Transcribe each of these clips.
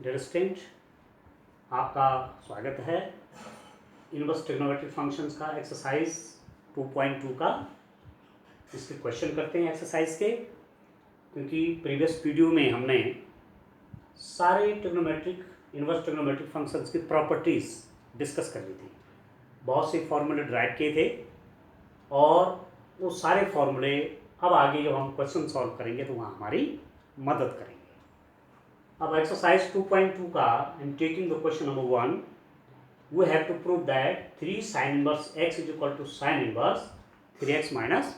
Dear student, आपका स्वागत है इनवर्स ट्रिग्नोमेट्रिक फंक्शंस का एक्सरसाइज 2.2 का। इसके क्वेश्चन करते हैं एक्सरसाइज के, क्योंकि प्रीवियस वीडियो में हमने सारे ट्रिग्नोमेट्रिक इनवर्स ट्रिग्नोमेट्रिक फंक्शंस की प्रॉपर्टीज़ डिस्कस कर ली थी। बहुत से फॉर्मूले ड्राइव किए थे और वो सारे फॉर्मूले अब आगे जब हम क्वेश्चन सॉल्व करेंगे तो वहाँ हमारी मदद करेंगे। अब एक्सरसाइज 2.2 का and taking the question number 1, we have to prove that 3 sin inverse x is equal to sin inverse 3x minus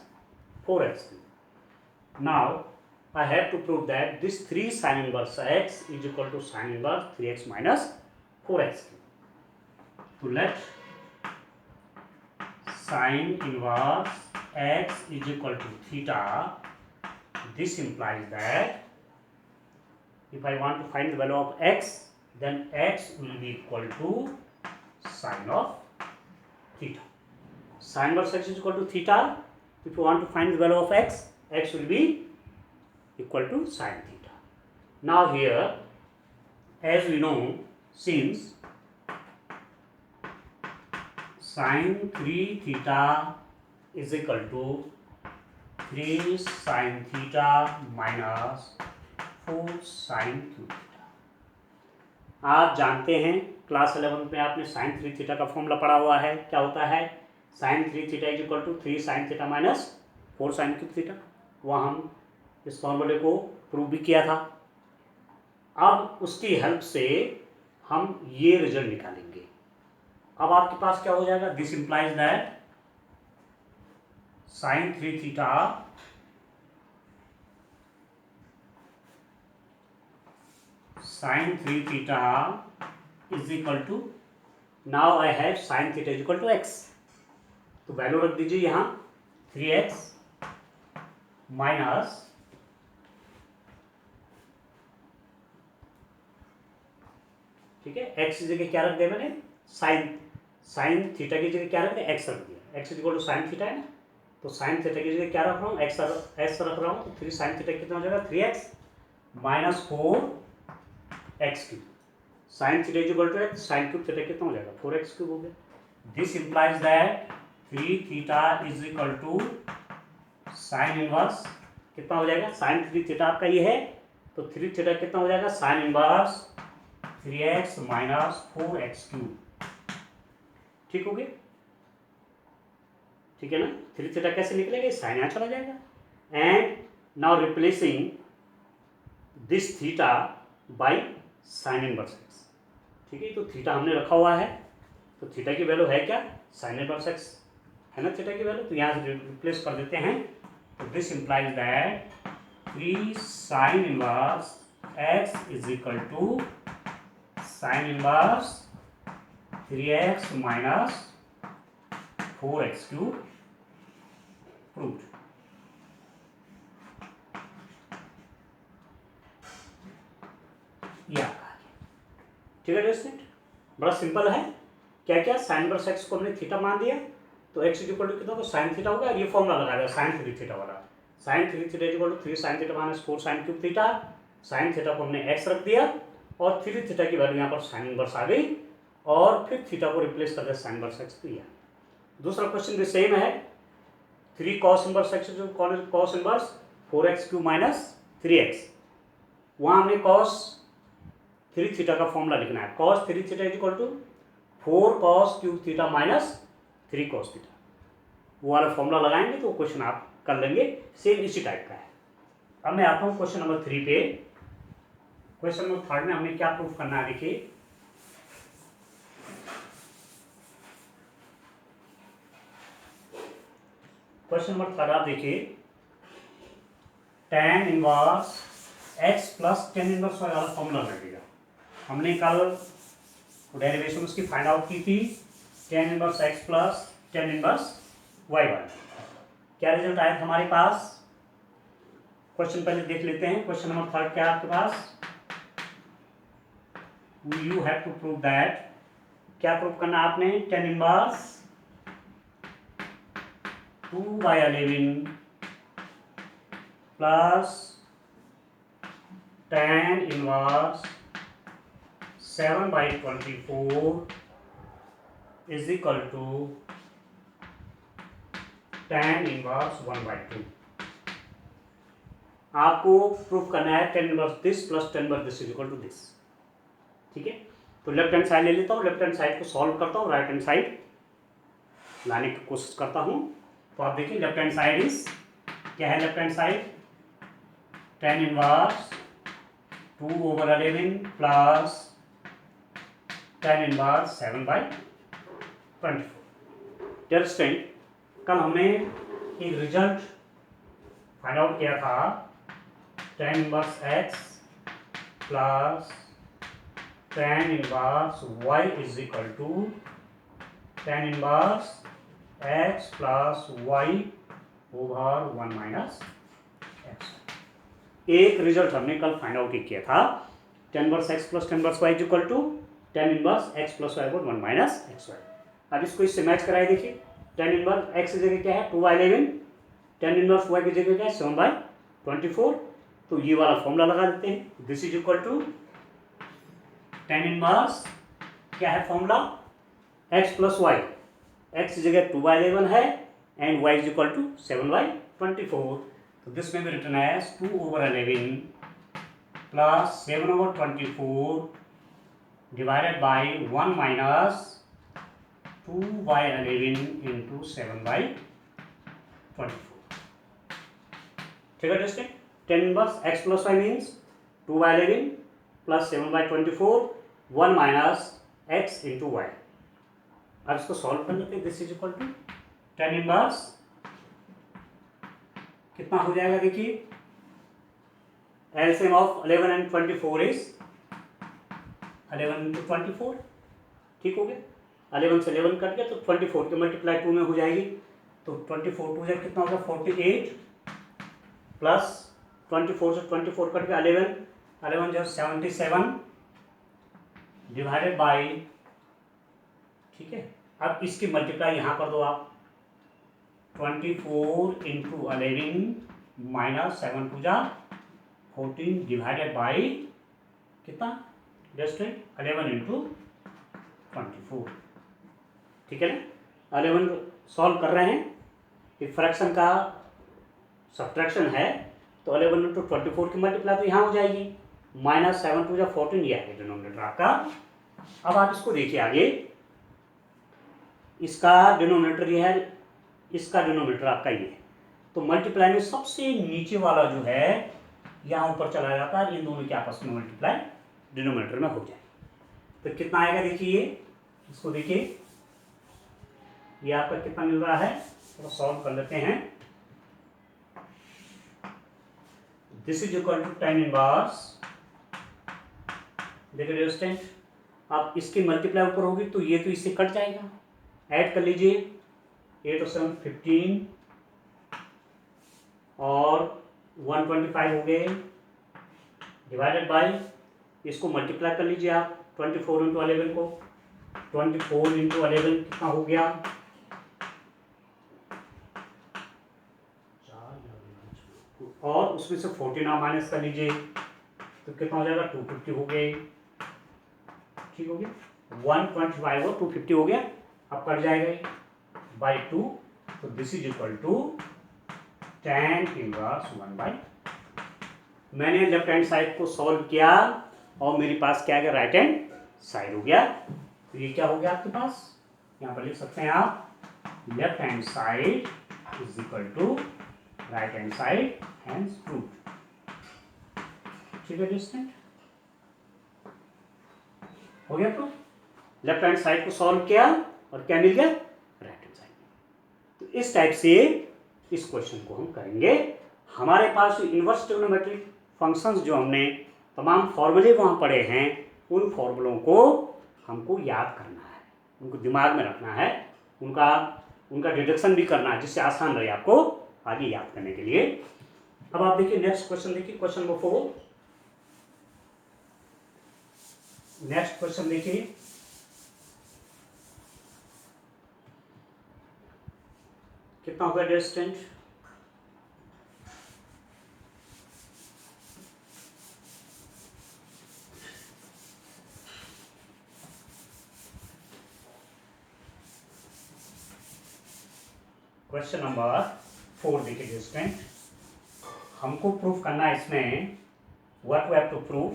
4x. Now I have to prove that this 3 sin inverse x is equal to sin inverse 3x minus 4x. So let sin inverse x is equal to theta. This implies that if I want to find the value of x, then x will be equal to sin of theta. Sin inverse x is equal to theta. If you want to find the value of x, x will be equal to sin theta. Now here, as we know, since sin 3 theta is equal to 3 sin theta minus 4 sin 2 theta. आप जानते हैं class 11 में आपने sin 3 theta का formula पढ़ा हुआ है। क्या होता है? sin 3 theta is equal to 3 sin theta minus 4 sin 3 theta. वहाँ हम इस फॉर्मूले को प्रूव भी किया था। अब उसकी हेल्प से हम ये रिजल्ट निकालेंगे। अब आपके पास क्या हो जाएगा? This implies that sin 3 theta sin 3 theta is equal to, now I have sin theta is equal to x, तो वैल्यू रख दीजिए यहाँ 3x माइनस ठीक है, x की जगह क्या रख दिया मैंने? sin थीटा की जगह क्या रख दिया? x रख दिया। x is equal to sin theta है ना, तो sin थीटा की जगह क्या रख रहा हूँ? x रख रहा हूँ, तो 3 sin थीटा कितना हो जाएगा? 3x minus 4 x cube. Sine theta is equal to x, sine cube theta कितना हो जाएगा? 4x क्यूब हो गया। This implies that 3 theta is equal to sine inverse कितना हो जाएगा? साइन 3 थीटा आपका ये है, तो 3 थीटा कितना हो जाएगा? Sign inverse 3x minus 4x cube. ठीक हो गया? ठीक है ना? 3 थीटा कैसे निकलेगा? साइन यहाँ चला जाएगा। And now replacing this theta by sine inverse x. ठीक है, तो थीटा हमने रखा हुआ है, तो थीटा की वैल्यू है क्या? साइन इनवर्स एक्स है ना थीटा की वैल्यू, तो यहाँ से रिप्लेस कर देते हैं। तो this implies that 3 sine inverse x is equal to sine inverse 3x minus 4x cube proved. या ठीक है स्टूडेंट, बड़ा सिंपल है। क्या क्या? साइन इनवर्स एक्स को हमने थीटा मान दिया, तो एक्स इक्वल टू कितना? तो साइन थीटा होगा। ये फॉर्मूला लगा दिया साइन 3 थीटा वाला। Sine 3 theta equal to 3 sine theta minus 4 sine cube theta. Sine theta को हमने एक्स रख दिया और 3 थीटा की वैल्यू यहाँ पर साइन इनवर्स आ गई, और फिर थीटा को रिप्लेस कर दिया साइन इनवर्स एक्स दिया। दूसरा क्वेश्चन भी सेम है। 3 कॉस इनवर्स एक्स जो cos inverse 4x cube minus 3x, वहाँ हमने कॉस 3 थीटा का फॉर्मूला लिखना है। Cos 3 theta is equal to 4 cos cube theta minus 3 cos theta, वो वाला फॉर्मूला लगाएंगे तो क्वेश्चन आप कर लेंगे। सेम इसी टाइप का है। अब मैं आता हूँ क्वेश्चन नंबर 3 पे। क्वेश्चन नंबर 3 में हमें क्या प्रूफ करना है? देखिए, क्वेश्चन नंबर 3 आप देखिए, tan inverse x plus tan inverse वाला फॉर्मूला लगेगा। हमने कल डेरिवेशन उसकी फाइंड आउट की थी, tan inverse x plus tan inverse y वाला। क्या रिजल्ट आया था हमारे पास? क्वेश्चन पहले देख लेते हैं। क्वेश्चन नंबर 3 क्या है आपके पास? You have to prove that, क्या प्रूव करना आपने? tan inverse 2/11 plus tan inverse 7/24 is equal to tan inverse 1/2। आपको प्रूफ करना है tan inverse this plus tan inverse this is equal to this. ठीक है, तो लेफ्ट हैंड साइड ले लेता हूँ, लेफ्ट हैंड साइड को सॉल्व करता हूँ, राइट हैंड साइड लाने की कोशिश करता हूँ। तो आप देखिए लेफ्ट हैंड साइड इज क्या है, left hand side tan inverse 2/11 plus tan inverse 7/24। Dear student, कल हमने एक रिजल्ट फाइंड आउट किया था, tan inverse x plus tan inverse y is equal to tan inverse x plus y over 1 minus x। एक result हमने कल find out किया था, tan inverse x plus tan inverse y is equal to tan inverse x plus y over 1 minus xy। अब इसको इससे match कराए, देखिए tan इनवर्स x की जगह क्या है 2/11, tan इनवर्स y की जगह क्या है 7/24। तो ये वाला फॉर्मूला लगा देते हैं, this is equal to tan inverse क्या है formula x plus y, x की जगह 2/11 है and y is equal to 7/24। तो दिस में भी written as 2/11 plus 7/24 divided by 1 minus 2/11 into 7/24। ठीक है दोस्तों, tan inverse x plus y means 2/11 plus 7/24 1 minus x into y. अब इसको सॉल्व कर लेते हैं, this is equal to tan inverse कितना हो जाएगा, देखिए LCM of 11 and 24 is 11 into 24। ठीक हो गया, 11 से 11 कट गया तो 24 के मल्टीप्लाई 2 में हो जाएगी, तो 24 टू कितना होगा 48 प्लस 24 से 24 कट गया 11 जो 77 डिवाइडेड बाई, ठीक है। अब इसकी मल्टीप्लाई यहाँ कर दो आप, 24 इंटू 11 माइनस 7 टू जा 14 डिवाइडेड बाई कितना जस्ट 11 इंटू 24। ठीक है ना, 11 सॉल्व कर रहे हैं, एक फ्रैक्शन का सब्ट्रैक्शन है, तो 11 इंटू 24 की मल्टीप्लाई तो यहाँ हो जाएगी, माइनस 7 टू जा 14, यह है डिनोमिनेटर आपका। अब आप इसको देखिए आगे, इसका डिनोमिनेटर ये है, इसका डिनोमिनेटर आपका ये है, तो मल्टीप्लाई में सबसे नीचे वाला जो है यहाँ ऊपर चला जाता है, इन दोनों के आपस में मल्टीप्लाई डिनोमिनेटर में हो जाए तो कितना आएगा, देखिए इसको देखिए, ये आपका कितना मिल रहा है, तो सॉल्व कर लेते हैं। This is equal to tan inverse, देखिए स्टूडेंट, आप इसकी मल्टीप्लाई ऊपर होगी तो ये तो इससे कट जाएगा, ऐड कर लीजिए, 8 और 7 15 और 125 हो गए, डिवाइडेड बाई, इसको मल्टीप्लाई कर लीजिए आप 24 इंटू 11 को, 24 इंटू 11 कितना हो गया, और उसमें से 14 आप माइनस कर लीजिए तो कितना हो जाएगा 250 हो गए। ठीक हो गया, 125 और 250 हो गया, अब कट जाएगा बाई 2, तो this is equal to tan inverse 1/। मैंने लेफ्ट हैंड साइड को सॉल्व किया और मेरे पास क्या आ गया, राइट हैंड साइड हो गया, तो ये क्या हो गया आपके पास, यहाँ पर लिख सकते हैं आप left hand side is equal to right hand side hence proved. ठीक है स्टूडेंट, हो गया, तो लेफ्ट हैंड साइड को सॉल्व किया और क्या मिल गया, राइट हैंड साइड। तो इस टाइप से इस क्वेश्चन को हम करेंगे। हमारे पास इनवर्स ट्रिग्नोमेट्रिक फंक्शंस जो हमने तमाम फॉर्मूले वहाँ पढ़े हैं, उन फॉर्मूलों को हमको याद करना है, उनको दिमाग में रखना है, उनका डिडक्शन भी करना है, जिससे आसान रहे आपको आगे याद करने के लिए। अब आप देखिए नेक्स्ट क्वेश्चन, देखिए क्वेश्चन नंबर 4, नेक्स्ट क्वेश्चन देखिए, कितना होगा डियर स्टूडेंट, क्वेश्चन नंबर 4 देखिए स्टूडेंट, हमको प्रूफ करना है इसमें what we have to proof.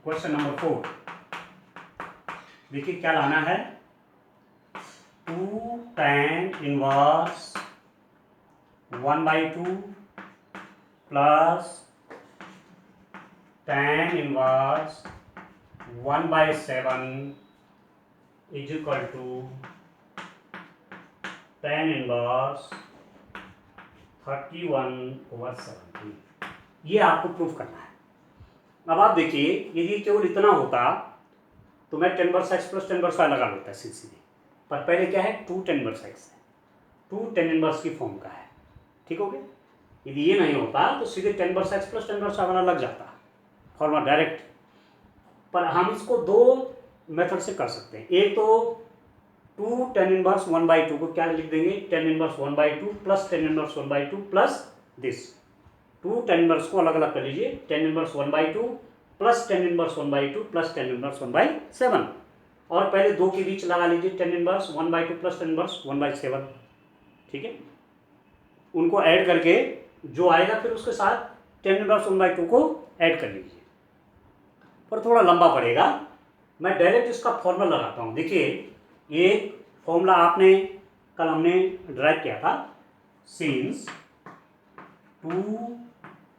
Question number 4 देखिए क्या लाना है, 2 tan inverse 1/2 plus tan inverse 1/7 is equal to tan inverse 31/70। ये आपको प्रूफ करना है। अब आप देखिए, यदि केवल इतना होता तो मैं 10 inverse x plus 10 inverse y लगा लेता सीधे, पर पहले क्या है 2 tan इनवर्स x है, 2 tan इनवर्स की फॉर्म का है, ठीक हो गया। यदि ये नहीं होता तो सीधे 10 inverse x plus 10 inverse y वाला लग जाता फॉर्मूला डायरेक्ट। पर हम इसको दो मेथड से कर सकते हैं। एक तो 2 tan इनवर्स 1/2 को क्या लिख देंगे, tan inverse 1/2 plus tan inverse 1/2 plus this 2 tan inverse को अलग अलग कर लीजिए, tan inverse 1/2 plus tan inverse 1/2 plus tan inverse 1/7, और पहले दो के बीच लगा लीजिए tan inverse 1/2 plus tan inverse 1/7, ठीक है। उनको ऐड करके जो आएगा फिर उसके साथ tan इनवर्स 1/2 को ऐड कर लीजिए, पर थोड़ा लंबा पड़ेगा। मैं डायरेक्ट इसका फॉर्मूला लगाता हूँ। देखिए एक फॉर्मूला आपने कल हमने ड्राइव किया था, since 2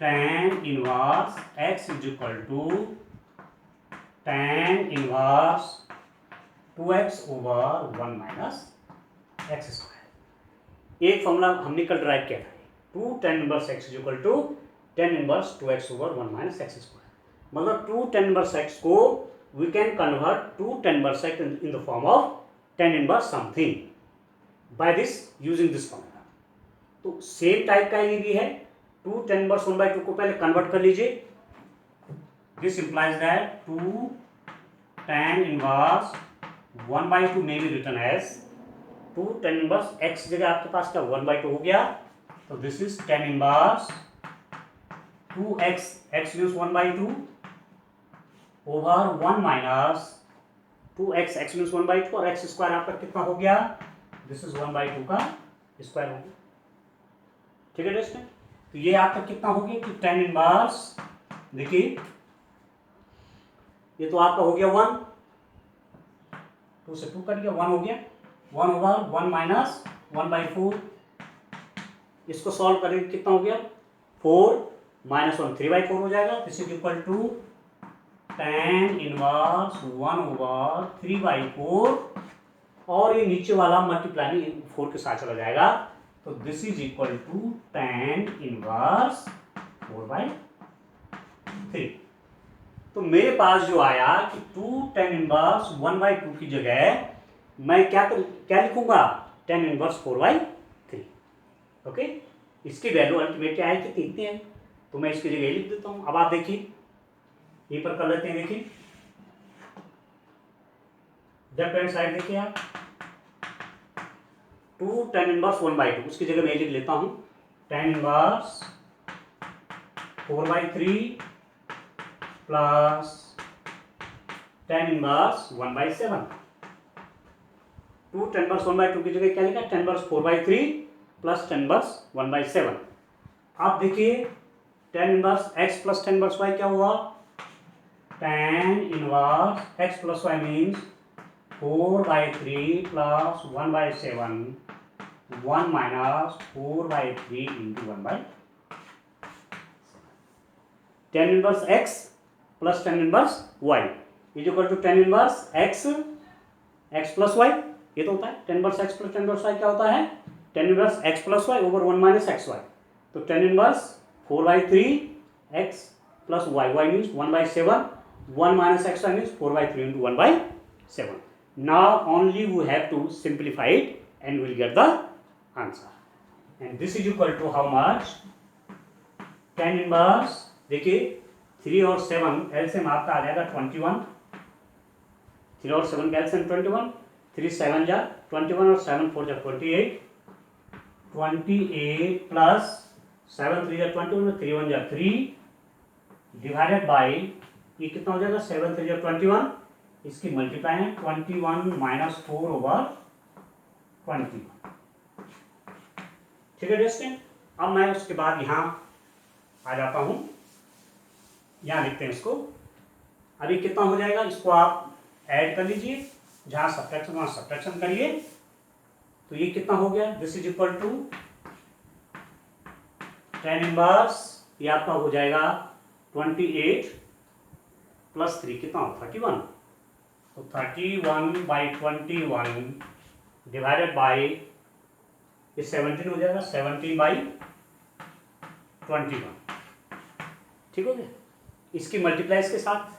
tan inverse x is equal to tan inverse 2x over 1 minus x square. एक फॉर्मूला हमने कल ड्राइव किया था, 2 tan inverse x is equal to tan inverse 2x over 1 minus x square. मतलब 2 tan इनवर्स x को we can convert 2 tan inverse x in the form of tan inverse something by this using this formula। तो same type का ये भी है, 2 tan inverse 1/2 को पहले convert कर लीजिए। This implies that 2 tan inverse 1/2 may be written as 2 tan inverse x जगह आपके पास क्या 1/2 हो गया, तो this is tan inverse 2x, x means 1/2 over 1 minus 2x, x means 1/2 और x स्क्वायर आपका कितना हो गया, दिस इज 1/2 का स्क्वायर हो गया, ठीक है दोस्तों। तो ये आपका कितना हो गया कि tan इनवर्स, देखिए ये तो आपका हो गया 1, 2 से 2 कट गया, 1 हो गया, 1 ओवर 1 माइनस 1/4। इसको सॉल्व करेंगे कितना हो गया 4 माइनस 1 3/4 हो जाएगा। This is equal to tan inverse 1 over 3/4, और ये नीचे वाला मल्टीप्लाई 4 के साथ चला जाएगा, तो this is equal to tan inverse 4/3। तो मेरे पास जो आया कि 2 tan इनवर्स 1/2 की जगह मैं क्या लिखूंगा, tan इनवर्स 4/3, ओके। इसकी वैल्यू अल्टीमेट क्या है कि इतनी है, तो मैं इसकी जगह लिख देता हूं। अब आप देखिए ये पर कर लेते हैं, देखिए लेफ्ट हैंड साइड देखिए आप 2 tan इनवर्स 1/2, उसकी जगह मैं लिख लेता हूं tan inverse 4/3 plus tan inverse 1/7। 2 tan inverse 1/2 की जगह क्या लिखा, tan inverse 4/3 plus tan inverse 1/7। आप देखिए tan inverse x plus tan inverse y क्या हुआ, tan inverse x plus y means 4/3 plus 1/7, 1 minus 4/3 into 1/7। tan inverse x plus tan inverse y is equal to tan inverse x plus y, ये तो होता है tan inverse x plus tan inverse y क्या होता है, tan inverse x plus y over 1 minus xy। तो tan inverse 4/3 x plus y, y means 1/7, 1 minus xy means 4/3 into 1/7. Now only we have to simplify it and we will get the answer. And this is equal to how much, tan inverse, देखिए 3 और 7 LCM आपका आ जाएगा 21, 3 और 7 का LCM 21, 3 7 जा 21 और 7 4 जा 28, 28 plus 7 3 जा 21, 3 1 जा 3 डिवाइडेड बाई ये कितना हो जाएगा 7 3 जा 21, इसकी मल्टीप्लाई है 21 माइनस 4 ओवर 21, ठीक है डिस्टेंट। अब मैं उसके बाद यहाँ आ जाता हूँ, यहाँ लिखते हैं इसको। अभी कितना हो जाएगा, इसको आप ऐड कर लीजिए, जहाँ सब्ट्रैक्शन वहाँ सब्ट्रैक्शन करिए। तो ये कितना हो गया, this is equal to tan inverse, ये आपका हो जाएगा 28 प्लस 3 कितना हो 31। तो 31/21 डिवाइडेड बाई ये 17 हो जाएगा, 17/21। ठीक हो गया। इसकी मल्टीप्लाइज के साथ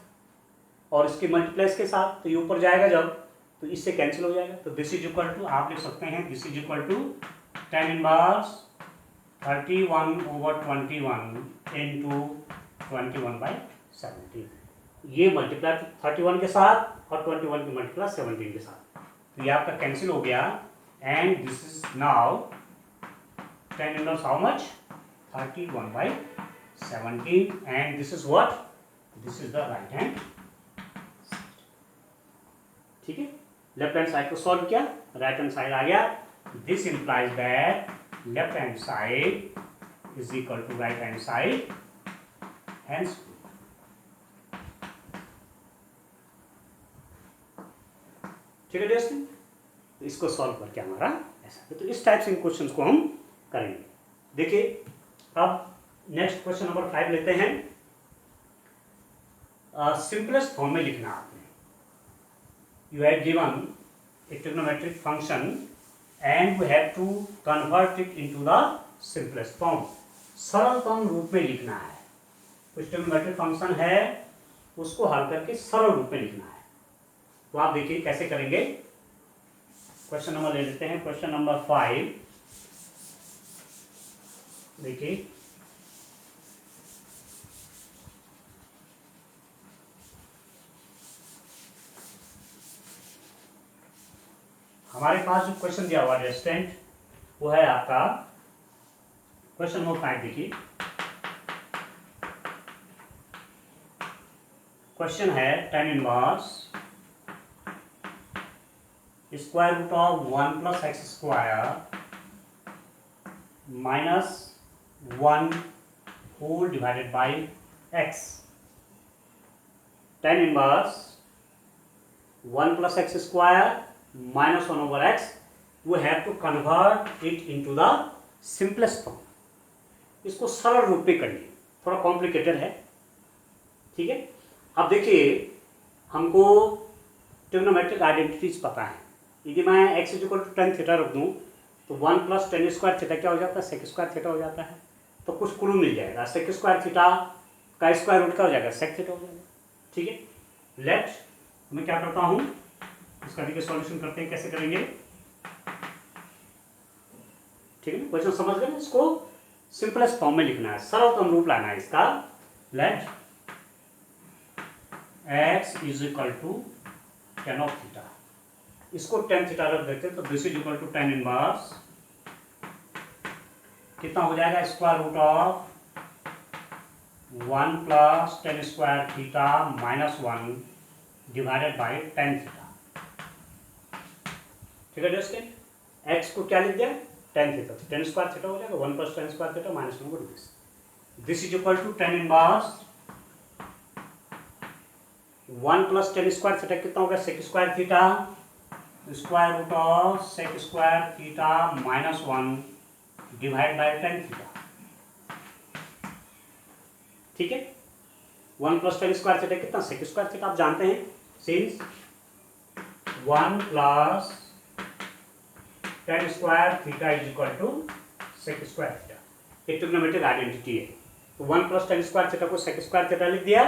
और इसके मल्टीप्लाइज के साथ, तो ये ऊपर जाएगा जब तो इससे कैंसिल हो जाएगा। तो दिस इज इक्वल टू, आप लिख सकते हैं this is equal to tan inverse 31/21 into 21/17। ये मल्टीप्लाई 31 के साथ और 21 की मल्टीप्लाई 17 के साथ, तो ये आपका कैंसिल हो गया। And this is now tan inverse how much 31/17 and this is what, this is the right hand. ठीक है, लेफ्ट हैंड साइड को सॉल्व किया, राइट हैंड साइड आ गया। This implies that left hand side is equal to right hand side, hence ठीक है दोस्तों। तो इसको सॉल्व करके हमारा ऐसा, तो इस टाइप से इन क्वेश्चंस को हम करेंगे। देखिए अब नेक्स्ट क्वेश्चन नंबर 5 लेते हैं। सिंपलेस्ट फॉर्म में लिखना आपने, you have given a trigonometric function and we have to convert it into the simplest form। सरलतम रूप में लिखना है। कुछ ट्रिग्नोमेट्रिक फंक्शन है उसको हल करके सरल रूप में लिखना है। तो आप देखिए कैसे करेंगे। क्वेश्चन नंबर ले लेते हैं, क्वेश्चन नंबर 5। देखिए हमारे पास जो क्वेश्चन दिया हुआ डिस्टेंट वो है आपका क्वेश्चन नंबर 5। देखिए क्वेश्चन है tan inverse square root of 1 plus x square minus 1 whole divided by x. tan inverse 1 plus x square minus 1 over x, we have to convert it into the simplest form। इसको सरल रूप में करिए, थोड़ा complicated है। ठीक है, अब देखिए हमको ट्रिग्नोमेट्रिक आइडेंटिटीज पता है। यदि मैं x is equal to tan theta रख दूँ तो 1 प्लस tan स्क्वायर थीटा क्या हो जाता है, सेक स्क्वायर थीटा हो जाता है। तो कुछ क्लू मिल जाएगा, सेक स्क्वायर थीटा का स्क्वायर रूट क्या हो जाएगा, सेक थीटा हो जाएगा। ठीक है, लेट मैं क्या करता हूँ, इसका देखिए सॉल्यूशन करते हैं, कैसे करेंगे। ठीक है, क्वेश्चन समझ गए। इसको सिंपलेस्ट फॉर्म में लिखना है, सरलतम रूप लाना है इसका। Let x is equal to tan of theta, इसको tan थीटा रख देते हैं। तो this is equal to tan inverse कितना हो जाएगा, square root of 1 plus tan square theta minus 1 divided by tan theta. ठीक है दोस्तों, x को क्या लिख दिया, tan theta, tan square theta हो जाएगा 1 plus tan square theta minus 1 this. This is equal to tan inverse 1 plus tan square theta कितना होगा, sec square theta, square root of sec square theta minus 1 divide by tan theta. ठीक है, 1 plus tan square theta कितना, सेक square theta आप जानते हैं, since 1 plus tan square theta is equal to sec square theta. एक trigonometric identity है। तो 1 plus tan square theta को सेक स्क्वायर थीटा लिख दिया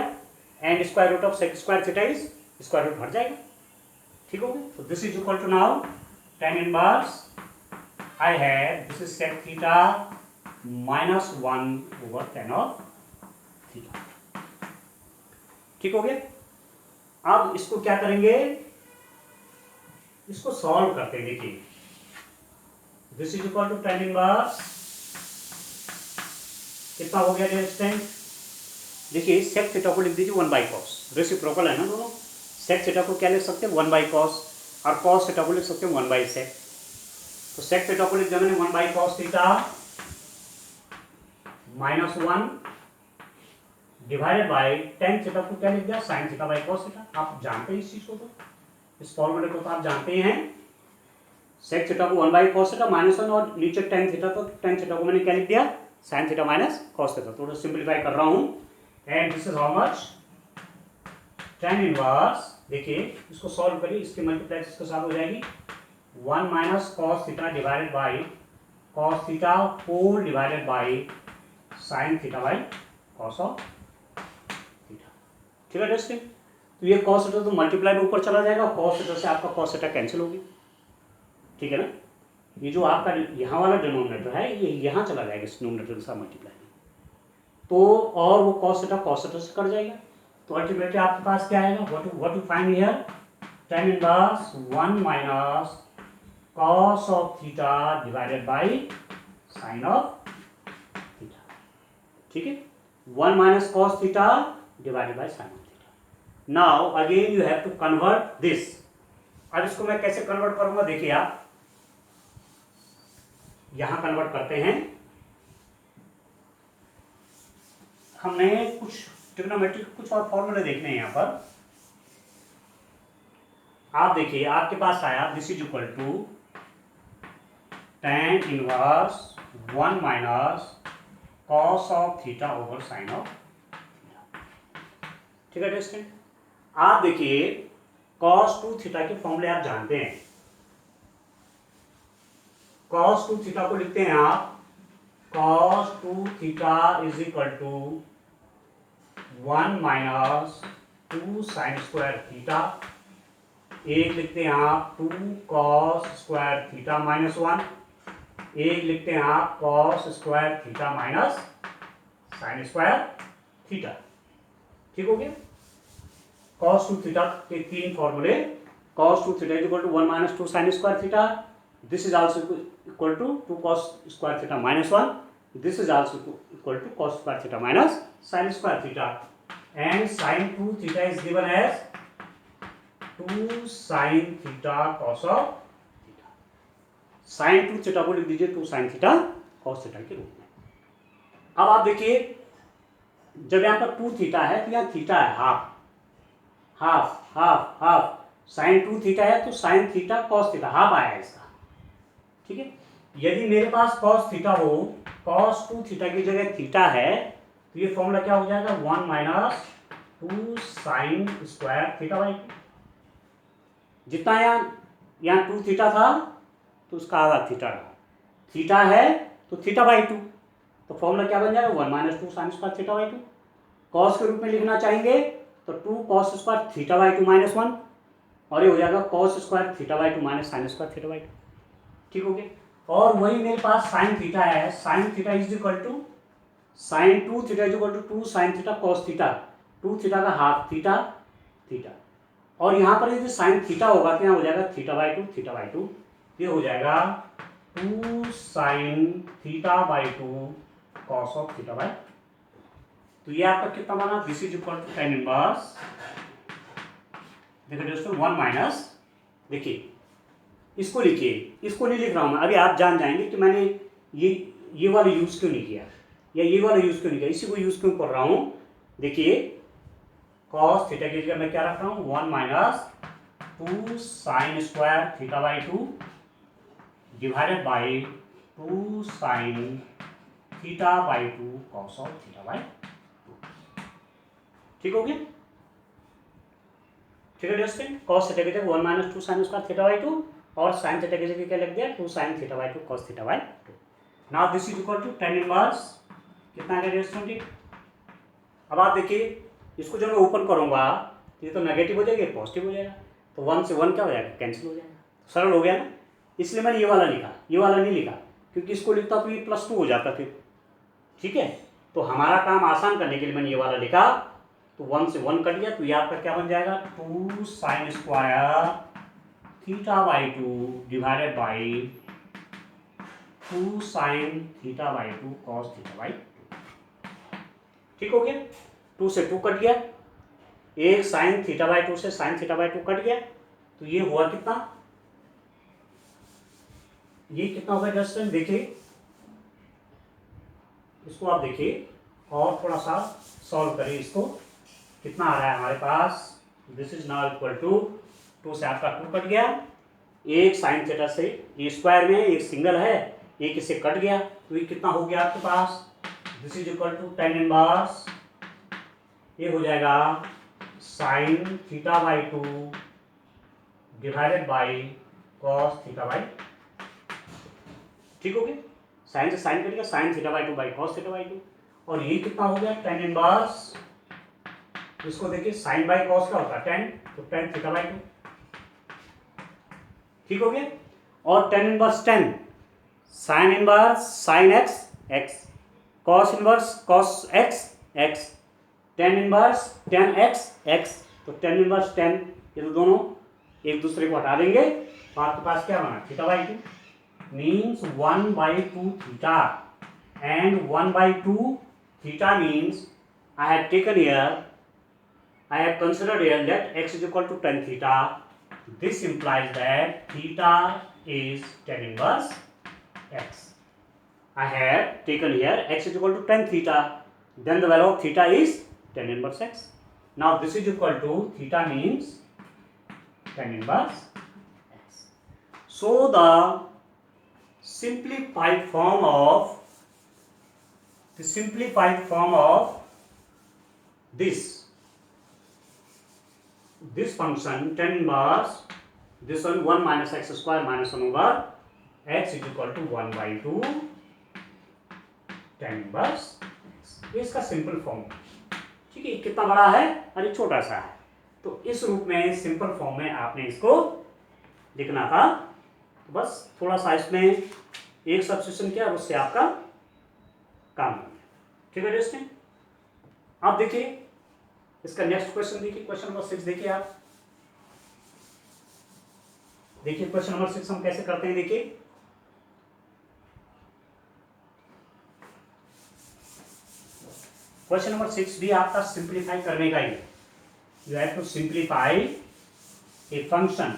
and square root of sec square theta is square root हट जाएगा। ठीक हो गया। तो this is equal to now tan inverse I have this is sec theta minus 1 over tan of theta. ठीक हो गया। अब इसको क्या करेंगे, इसको सॉल्व करते हैं। देखिए this is equal to tan inverse कितना हो गया डिस्टेंट। देखिए सेक थीटा को लिख दीजिए 1 बाई कॉस, रेसिप्रोकल है ना दोनों। सेक थीटा को क्या लिख सकते हैं 1 बाई कॉस, और कॉस थीटा को लिख सकते हैं 1 बाई सेक। तो सेक थीटा को लिख दिया मैंने 1 by cos theta -1 divided by tan theta को क्या लिख दिया, sign theta by cos theta. आप जानते हैं इस चीज को, तो इस फॉर्मूले को तो आप जानते हैं। सेक थीटा को 1 बाई कॉस थीटा -1 और नीचे टेन थीटा, तो टेन थीटा को मैंने क्या लिख दिया, sign theta minus cos theta. थोड़ा सिंप्लीफाई कर रहा हूं। And this is how much, tan inverse. देखिए इसको सॉल्व करिए, इसकी मल्टीप्लाई इसके साथ हो जाएगी 1 minus cos theta divided by cos theta whole divided by sine theta by cos of theta. ठीक है दोस्तों, तो ये कॉस थीटा तो मल्टीप्लाई में ऊपर चला जाएगा, कॉस थीटा से आपका कॉस थीटा कैंसिल होगी। ठीक है ना, ये जो आपका यहाँ वाला डिनोमिनेटर है ये यहाँ चला जाएगा इस डिनोमिनेटर के साथ मल्टीप्लाई में, तो और वो कॉस थीटा से कट जाएगा। तो अल्टीमेटली आपके पास क्या आएगा, what you find here, tan inverse 1 minus cos of theta divided by sine of theta. ठीक है, 1 minus cos theta divided by sine of theta. Now again you have to convert this. अब इसको मैं कैसे कन्वर्ट करूंगा, देखिए आप यहां कन्वर्ट करते हैं। हमने कुछ ट्रिग्नोमेट्री कुछ और फॉर्मूले देखने हैं यहाँ पर। आप देखिए आपके पास आया this is equal to tan inverse 1 minus cos of theta over sine of theta. ठीक है टेस्टेंट, आप देखिए कॉस 2 थीटा के फॉर्मूले आप जानते हैं। कॉस 2 थीटा को लिखते हैं आप cos 2 theta is equal to 1 minus 2 sine square theta. एक लिखते हैं आप 2 कॉस स्क्वायर थीटा माइनस 1। एक लिखते हैं आप cos square theta minus sine square theta. ठीक हो गया, कॉस 2 थीटा के तीन फॉर्मूले। Cos 2 theta is equal to 1 minus 2 sine square theta. This is also equal to 2 cos square theta minus 1. This is also equal to cos square theta minus sin square theta. And sin 2 theta is given as 2 sin theta cos of theta. sin 2 theta को लिख दीजिए 2 sin theta cos theta के रूप में। अब आप देखिए जब यहाँ पर 2 थीटा है तो यहाँ थीटा है half half half half. sin 2 theta है तो sin theta cos theta half आया इसका। ठीक है, यदि मेरे पास cos थीटा हो, cos 2 थीटा की जगह थीटा है, तो ये फॉर्मूला क्या हो जाएगा 1 minus 2 sine square theta by 2। जितना यहाँ 2 थीटा था तो उसका आधा थीटा रहा, थीटा है तो थीटा बाई 2, तो फॉर्मूला क्या बन जाएगा 1 minus 2 sine square theta by 2। Cos के रूप में लिखना चाहेंगे तो 2 cos square theta by 2 minus 1, और ये हो जाएगा cos square theta by 2 minus sine square theta by 2। ठीक हो गया, और वही मेरे पास साइन थीटा है, sine theta is equal to sine 2 theta is equal to 2 sine theta cos theta. 2 theta का हाफ थीटा थीटा, और यहाँ पर यदि साइन थीटा होगा तो यहाँ हो जाएगा थीटा बाई 2 थीटा बाई 2। ये हो जाएगा 2 sine theta by 2 cos of theta by. तो ये आपका कितना बना, this is equal to tan inverse, देखिए दोस्तों 1 माइनस, देखिए इसको लिखिए, इसको नहीं लिख रहा हूं मैं, अभी आप जान जाएंगे कि मैंने ये वाला यूज क्यों नहीं किया या ये वाला यूज क्यों नहीं किया, इसी को यूज क्यों कर रहा हूं। देखिए cos थीटा की जगह मैं क्या रख रहा हूं 1 minus 2 sine square theta by 2 divided by 2 sine theta by 2 cos of theta by 2। ठीक हो गया, ठीक है दोस्तों, cos थीटा की जगह 1 minus 2 sine square theta by 2 और साइन थीटा की जगह क्या लग गया 2 sine theta by 2 cos theta by 2। Now this is equal to tan inverse कितना आ गया दोस्तों जी। अब आप देखिए इसको जब मैं ओपन करूंगा तो ये तो नेगेटिव हो जाएगा, पॉजिटिव हो जाएगा, तो 1 से 1 क्या हो जाएगा, कैंसिल हो जाएगा, सरल हो गया ना। इसलिए मैंने ये वाला लिखा, ये वाला नहीं लिखा, क्योंकि इसको लिखता तो ये +2 हो जाता फिर। ठीक है, तो हमारा काम आसान करने के लिए मैंने ये वाला लिखा, तो 1 से 1 कट गया, तो ये आपका क्या बन जाएगा 2 sine square theta by 2 divided by 2 sine theta by 2 cos theta by 2। ठीक हो गया, 2 से 2 कट गया, एक साइन थीटा बाई 2 से साइन थीटा बाई 2 कट गया, तो ये हुआ कितना, ये कितना होगा जस्ट देखिए इसको आप देखिए और थोड़ा सा सॉल्व करिए इसको। कितना आ रहा है हमारे पास, this is now equal to 2 से आपका 2 कट गया, एक साइन थीटा से ये स्क्वायर में एक सिंगल है, एक इससे कट गया, तो ये कितना हो गया आपके पास, this is equal to tan inverse, ये हो जाएगा sine theta by 2 divided by cos theta by, ठीक हो गया, साइन से साइन कट गया, sine theta by 2 by cos theta by 2, और ये कितना हो गया tan इनवर्स, इसको देखिए साइन बाई कॉस क्या होता है tan, तो tan थीटा बाई 2, ठीक हो गया। और tan inverse 10, sine inverse sine x x, cos inverse cos x x, tan inverse tan x x, तो tan इनवर्स 10, ये तो दोनों एक दूसरे को हटा देंगे, तो आपके पास क्या बना theta by 2 means 1/2 theta, and 1/2 theta means I have taken here, I have considered here that x is equal to tan theta. This implies that theta is tan inverse x. I have taken here x is equal to tan theta, then the value of theta is tan inverse x. Now this is equal to theta means tan inverse x. So the simplified form of this function tan inverse, this one 1 minus x square minus 1 over x is equal to 1/2 tan inverse x, ये इसका simple form, ठीक है। कितना बड़ा है और ये छोटा सा है, तो इस रूप में सिंपल फॉर्म में आपने इसको लिखना था, तो बस थोड़ा सा इसमें एक सब्स्टिट्यूशन किया, उससे आपका काम हो गया, ठीक है दोस्तों। आप देखिए इसका नेक्स्ट क्वेश्चन देखिए, क्वेश्चन नंबर 6 देखिए आप, देखिए क्वेश्चन नंबर 6 हम कैसे करते हैं, देखिए क्वेश्चन नंबर 6 भी आपका सिंप्लीफाई करने का ही है, you have to simplify a function.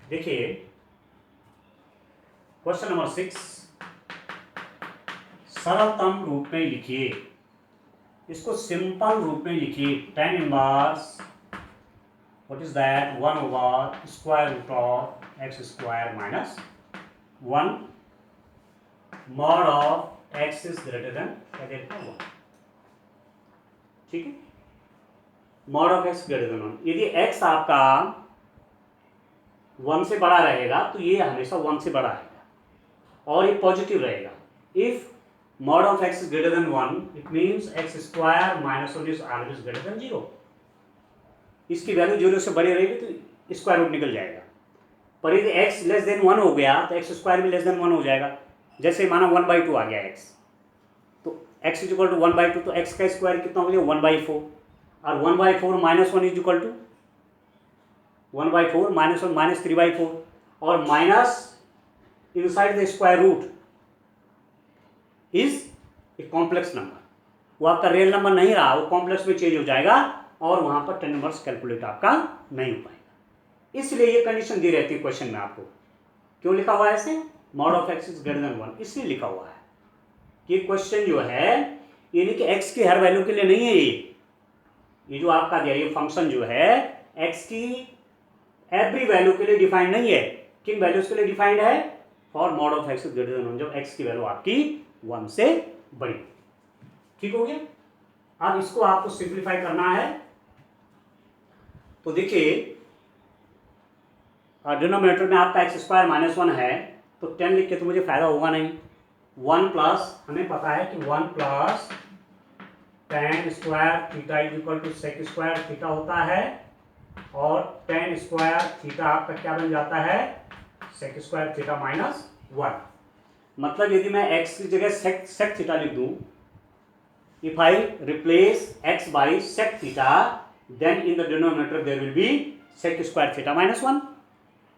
देखिए क्वेश्चन नंबर 6 सरलतम रूप में लिखिए, इसको सिंपल रूप में लिखिए, tan इनवर्स what is that 1 over square root of x square minus 1 mod of x is greater than 1, ठीक है, mod of x greater than 1। यदि एक्स आपका 1 से बड़ा रहेगा तो ये हमेशा 1 से बड़ा रहेगा और ये पॉजिटिव रहेगा। If mod of x is greater than 1, it means x square minus 1 is always greater than 0। इसकी वैल्यू 0 से बड़ी रहेगी तो स्क्वायर रूट निकल जाएगा, पर यदि x लेस देन 1 हो गया तो x स्क्वायर भी लेस देन 1 हो जाएगा। जैसे माना 1/2 आ गया x, तो x इज इक्वल टू 1/2, तो x का स्क्वायर कितना हो गया 1/4, और 1/4 minus 1 is equal to 1/4 minus 1 minus 3/4, और minus inside the square root is a complex number, वो आपका रियल नंबर नहीं रहा, वो कॉम्प्लेक्स में चेंज हो जाएगा और वहां पर tan इनवर्स कैलकुलेट आपका नहीं हो पाएगा। इसलिए ये कंडीशन दी रहती है क्वेश्चन में आपको। क्यों लिखा हुआ है ऐसे, mod of x is greater than 1, इसलिए लिखा हुआ है कि क्वेश्चन जो है ये नहीं कि एक्स की हर वैल्यू के लिए नहीं है, ये जो आपका दिया ये फंक्शन जो है एक्स की एवरी वैल्यू के लिए डिफाइंड नहीं है। किन वैल्यूज के लिए डिफाइंड है, for mod of x is greater than 1, जब एक्स की वैल्यू आपकी 1 से बड़ी, ठीक हो गया। अब इसको आपको सिंप्लीफाई करना है, तो देखिए डिनोमिनेटर में आपका एक्स स्क्वायर माइनस 1 है, तो 10 लिख के तो मुझे फायदा होगा नहीं। 1 प्लस, हमें पता है कि 1 plus tan square theta is equal to sec square theta होता है, और tan स्क्वायर थीटा आपका क्या बन जाता है सेक स्क्वायर थीटा माइनस 1। मतलब यदि मैं x की जगह sec थीटा लिख दूं, if I replace x by sec theta, then in the denominator there will be sec square theta minus 1,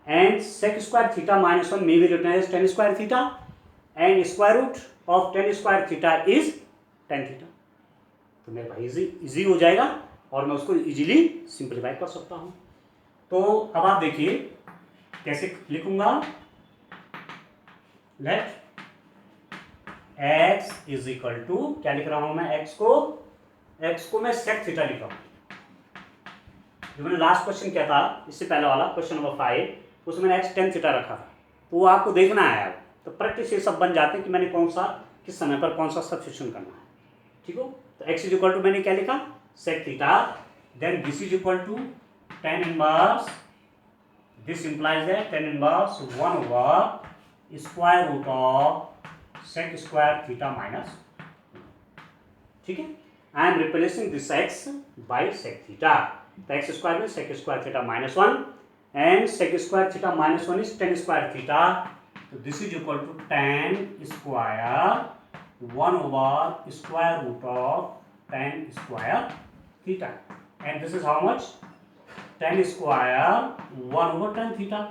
and sec square theta minus 1 may be written as tan square theta, and square root of tan square theta is tan theta. तो मेरे भाई easy हो जाएगा और मैं उसको easily simplify कर सकता हूं। तो अब आप देखिए कैसे लिखूंगा, let x is equal to, क्या लिख रहा हूं मैं, x को मैं sec थीटा लिख रहा हूं। जो मैंने लास्ट क्वेश्चन किया था इससे पहले वाला क्वेश्चन नंबर 5, उसमें मैंने x tan थीटा रखा था, तो वो आपको देखना है। तो प्रैक्टिस ये सब बन जाते हैं कि मैंने कौन सा किस समय पर कौन सा सब्स्टिट्यूशन करना है। ठीक हो, तो x इज इक्वल टू मैंने क्या लिखा, sec theta, then this is equal to tan inverse, this implies that tan inverse 1 over square root of sec square theta minus. ठीक है, I am replacing this x by sec theta, तो x square में sec square theta minus 1 and sec square theta minus 1 is tan square theta, तो this is equal to tan square 1 over square root of tan square theta, and this is how much, tan square 1 over tan theta.